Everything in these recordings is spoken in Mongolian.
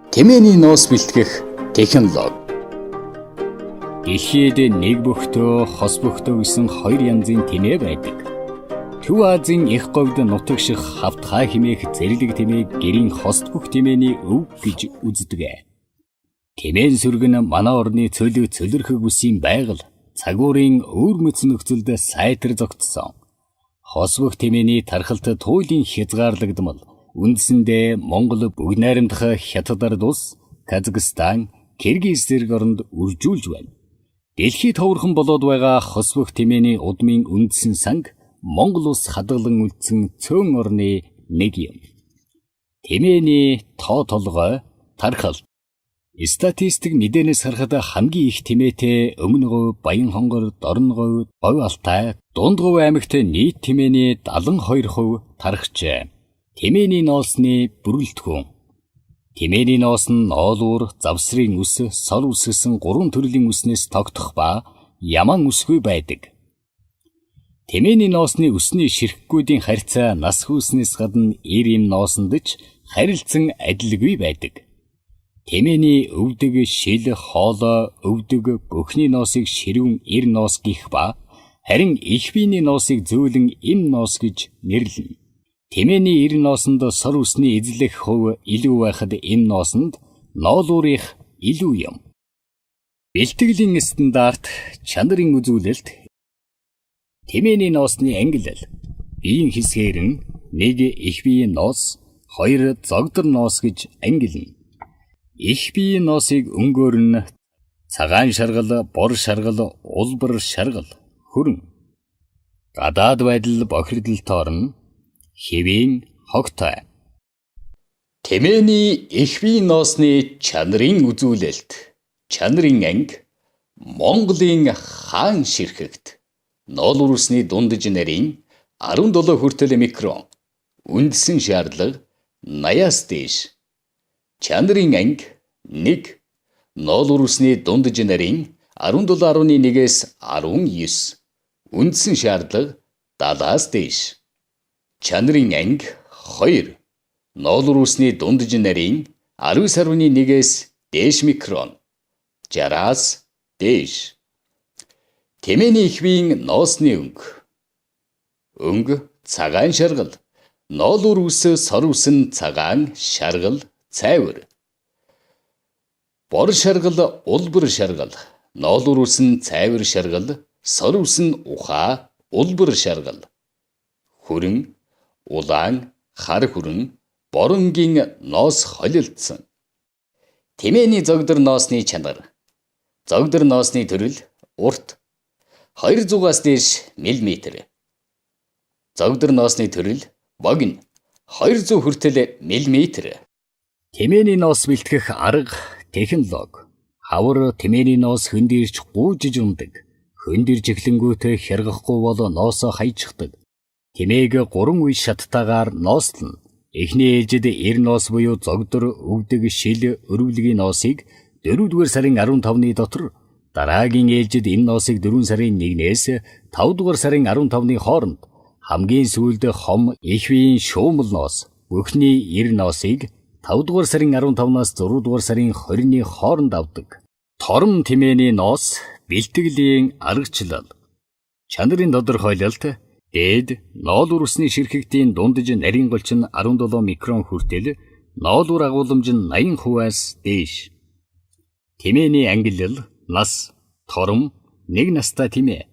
Тэмээний ноос бэлтгэх технологи. Дэлхийд нэг бөхтөө, хос бөхтөө гэсэн хоёр янзын тэмээ байдаг. Төв Азийн их говьд нутагших хавтгай хэмээх зэрлэг тэмээг гэрийн хост бүх тэмээний өв гэж үздэг. Тэмээн сүрэг нь манай орны цөлөг цөлөрхөг бүсийн байгаль, цагуурын өвөрмөц нөхцөлд сайтар зогтсон. Хос бүх тэмээний тархалт туйлын хязгаарлагдмал үндсэндээ Монгол бүгд найрамдах Хятад улс, Казахстан, Киргиз зэрэг оронд үржүүлж байна. Дэлхийд ховорхон болоод байгаа хос бүх тэмээний удмын үндсэн санг Монгол улс хадгалан үлдсэн цөөн орны нэг юм. Тэмээний тоо толгой, тархалт. Статистик мэдээнээс харахад хамгийн их тэмээтэй Өмнө говь, Баян хонгор, Дорн говь, Говь Алтай, Дунд говь аймагт нийт тэмээний 72% тархжээ. Тэмээний ноосны бүрэлдэхүүн. Тэмээний ноос нь ноолуур, завсрын үс, сор үс гэсэн 3 төрлийн үснээс тогтох ба яман үсгүй байдаг. Тэмээний ноосны үсний ширхгүүдийн харьцаа нас хүүснээс гадна ийм ноосонд ч харилцан адилгүй байдаг. Тэмээний өвдөг, шил, хоолой, өвдөг, бөхний ноосыг ширүүн эр ноос гэх ба харин их биений ноосыг зөөлөн им ноос гэж нэрлэнэ. Тэмээний эр ноосонд сор үсний эзлэх хувь илүү байхад им ноосонд ноолуурынх илүү юм. Бэлтгэлийн стандарт, чанарын үзүүлэлт. Тэмээний ноосны ангиллал. Биеийн хэсгээр нь 1 их биеийн ноос, 2 зогдор ноос гэж ангилна. Их биеийн ноосыг өнгөөр нь цагаан шаргал, бор шаргал, улбар шаргал, хүрэн. Гадаад байдал бохирдолд орно. Хэвийн хогтой. Тэмээний их биеийн ноосны чанарын үзүүлэлт. Чанарын анги Монголын хаан ширхэгт ноолуур усны дундаж нарийн 17 хүртэл микрон. Үндсэн шаардлага 80-аас дээш. Чанарын анги 1. Ноолуур усны дундаж нарийн 17.1-ээс 19. Үндсэн шаардлага 70-аас дээш. Чанарын анги 2. Ноолуур усны дундаж нарийн 19.1-ээс дээш микрон. 60-аас дээш. Тэмээний их биеийн ноосны өнгө. Өнгө цагаан шаргал. Ноолуур ус, сор ус нь цагаан, шаргал, цайвар. Бор шаргал, улбар шаргал. Ноолуур ус нь цайвар шаргал, сор ус нь ухаа, улбар шаргал. Хүрэн, улаан, хар хүрэн, боронгийн ноос холилдсон. Тэмээний зогдор ноосны чанар. Зогдор ноосны төрөл урт 200-аас дээш мм. Зогдор ноосны төрөл богино 200 хүртэл мм. Тэмээний ноос бэлтгэх арга, технологи. Хавар тэмээний ноос хөндөрч гуйжиж ундаг. Хөндөрж эхлэнгүүтээ хяргахгүй бол ноосоо хайчихдаг. Тэмээг 3 үе шаттайгаар ноостлно. Эхний ээлжид эр ноос буюу зогдор, өвдөг, шил, өрөвлөгийн ноосыг 4-р сарын 15-ны дотор, дараагийн ээлжид энэ ноосыг 4 сарын 1-ээс 5-р сарын 15-ны хооронд, хамгийн сүүлд хом, их биеийн шуумал ноос, бүхний эр ноосыг 5-р сарын 15-наас 6-р сарын 20-ны хооронд авдаг. Тором тэмээний ноос бэлтгэлийн аргачлал. Чанарын тодорхойлолт. Дээд ноолуур усны ширхэгтийн дундаж нарийн голч нь 17 микрон хүртэл, ноолуур агуулмж нь 80%-аас дээш. Тэмээний ангиллал, нас, тором, 1 настай тэмээ.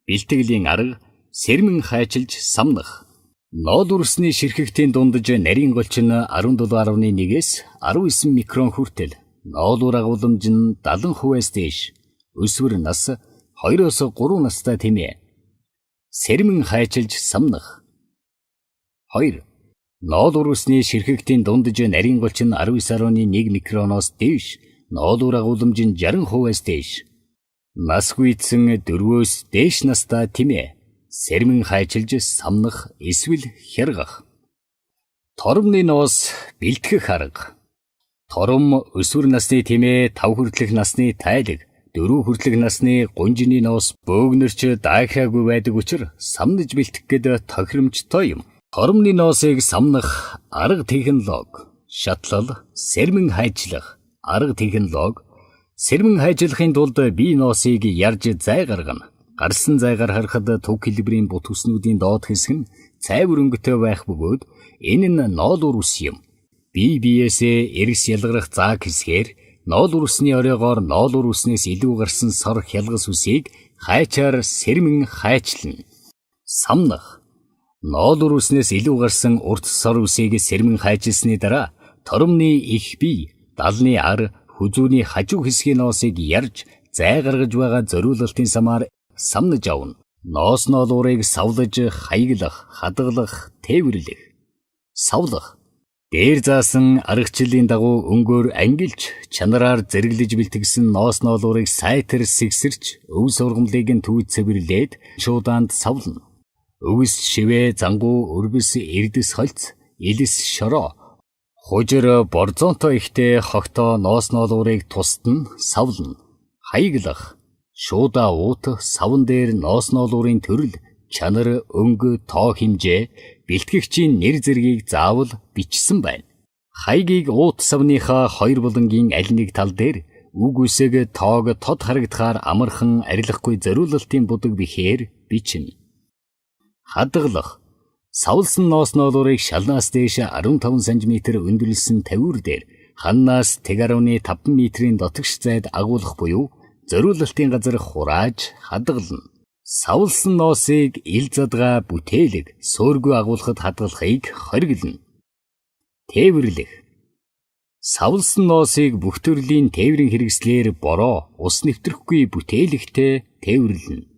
Бэлтгэлийн арга, сэрмэн хайчилж самнах. Ноолуур усны ширхэгтийн дундаж нарийн голч нь 17.1-ээс 19 микрон хүртэл, ноолуур агуулмж нь 70%-аас дээш. Өсвөр нас 2-оос 3 настай тэмээ. Сэрмэн хайчилж самнах. 2. Ноолуур усны ширхэгтийн дундаж нарийн голч нь 19.1 микроноос дээш, ноолуур агуулмж нь 60%-аас дээш. Нас гүйцэн 4-өөс дээш настай тэмээ. Сэрмэн хайчилж самнах эсвэл хяргах. Торомны ноос бэлтгэх арга. Тором өсвөр насны тэмээ 5 хүртэлх насны тайлаг, 4 хүртэлх насны гунжины ноос бөөгнөрч даахаагүй байдаг учраас самнаж бэлтгэх гээд тохиромжтой юм. Торомны ноосыг самнах арга технологи. шатлал, сэрмэн хайжлах, арга технологи, сэрмэн хайжлахын тулд бие ноосыг ярьж зай гаргана. Гарсан зайгаар харахад төг хэлбэрийн бут хүснүүдийн доод хэсэг нь цайвар өнгөтэй байх бөгөөд энэ нь ноол үр ус юм. Бие биесээ эргэс ялгарах зааг хэсгээр ноол үр усны оройгоор ноол үр уснээс илүү гарсан сор хялгас усыг хайчаар сэрмэн хайчлана. Самнах. Ноол үр уснээс илүү гарсан урт сор усыг сэрмэн хайчилсны дараа торомны их бие, далны ар, хүзүүний хажуу хэсгийн ноосыг ярьж зай гаргаж байгаа зориулалтын самаар самнаж авна. Ноос ноолуурыг савлаж, хаяглах, хадгалах, тээвэрлэх. Савлах. Дээр заасан аргачлалын дагуу өнгөөр ангилж, чанараар зэрэглэж бэлтгэсэн ноос ноолуурыг сайтар сэгсэрч, өв сургамлыг нь түүж цэвэрлээд шуудаанд савлна. Өвс шивээ, зангуу, өрбөс, эрдэс холц, илэс шороо, хужир, борзоонтой ихтэй хогтоо ноос ноолуурыг тусад нь савлна. Хаяглах. Шуудаа уут, савн дээр ноос ноолуурын төрөл, чанар, өнгө, тоо хэмжээ, бэлтгэгчийн нэр зэргийг заавал бичсэн байна. Хаягийг уут савныхаа хоёр булангийн аль нэг тал дээр үг үсэг тоог тод харагдахаар амархан арилахгүй зориулалтын будаг бихээр бичнэ. Хадгалах. Савлсан ноос ноолуурыг шалнаас дээш 15 см өндөрлсөн тавиур дээр ханнаас 1.5 м-ийн дотогш зайд агуулах буюу зориулалтын газар хурааж хадгална. Савлсан ноосыг ил задгаа бүтээлэг сөөргүй агуулхад хадгалахыг хориглоно. Тээвэрлэх. Савлсан ноосыг бүх төрлийн тээврийн хэрэгслээр бороо, ус нэвтрэхгүй бүтээлэгтэй тээвэрлэнэ.